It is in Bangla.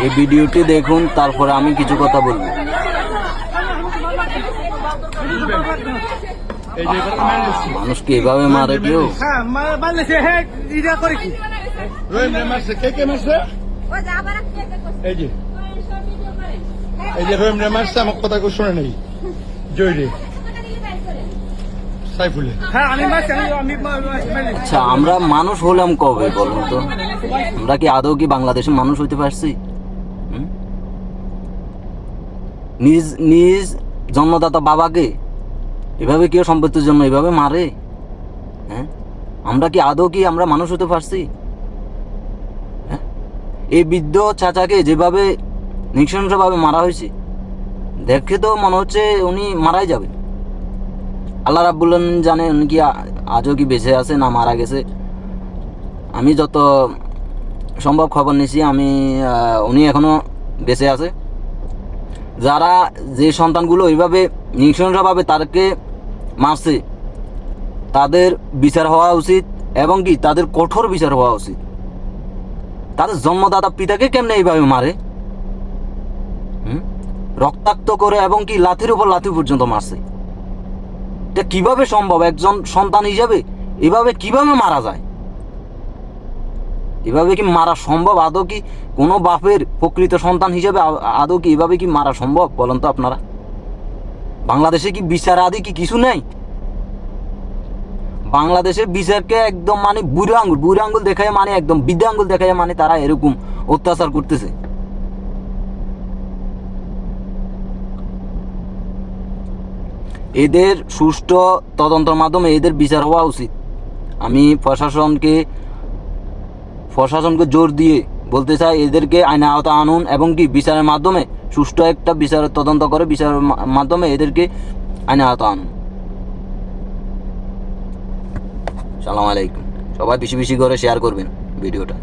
এই ভিডিওটি দেখুন, তারপরে আমি কিছু কথা বলবো। মানুষকে এভাবে মারে কেউ? আমার কথা কেউ শোনে নাই জয়রে সাইফুলে। আচ্ছা, আমরা মানুষ হলাম কবে বলুন তো? আমরা কি আদৌ কি বাংলাদেশের মানুষ হইতে পারছি? নিজ নিজ জন্মদাতা বাবাকে এভাবে কেউ সম্পত্তির জন্য এভাবে মারে? হ্যাঁ, আমরা কি আদৌ কি আমরা মানুষ হতে পারছি? হ্যাঁ, এই বৃদ্ধ চাচাকে যেভাবে নৃশংসভাবে মারা হয়েছে, দেখে তো মনে হচ্ছে উনি মারাই যাবে। আল্লাহ রাব্বুল আলামিন জানে উনি কি আজও কি বেঁচে আছে না মারা গেছে। আমি যত সম্ভব খবর নিয়েছি, উনি এখনো বেঁচে আছে। যারা যে সন্তানগুলো এইভাবে নৃশংসভাবে তাদেরকে মারছে, তাদের বিচার হওয়া উচিত এবং কি তাদের কঠোর বিচার হওয়া উচিত। তাদের জন্মদাতা পিতাকে কেমনে এইভাবে মারে? রক্তাক্ত করে এবং কি লাথির উপর লাথি পর্যন্ত মারছে। এটা কিভাবে সম্ভব? একজন সন্তান হিসাবে এভাবে কিভাবে মারা যায়? এভাবে কি মারা সম্ভব? আদৌ কি কোনো বাপের প্রকৃত সন্তান হিসেবে আদৌ কি এভাবে কি মারা সম্ভব বলেন তো আপনারা? বাংলাদেশে কি বিচার আদি কি কিছু নেই? বাংলাদেশের বিচারকে একদম মানে বুড়ো আঙ্গুল দেখায়, মানে একদম বৃদ্ধ আঙ্গুল দেখায়, মানে তারা এরকম অত্যাচার করতেছে। এদের সুষ্ঠু তদন্তের মাধ্যমে এদের বিচার হওয়া উচিত। আমি প্রশাসনকে জোর দিয়ে বলতে চাই, এদেরকে আইনের আওতায় আনুন এবং কি বিচারের মাধ্যমে সুষ্ঠু একটা বিচারের তদন্ত করে বিচারের মাধ্যমে এদেরকে আইনের আওতায় আনুন। সালাম আলাইকুম। সবাই বেশি বেশি করে শেয়ার করবেন ভিডিওটা।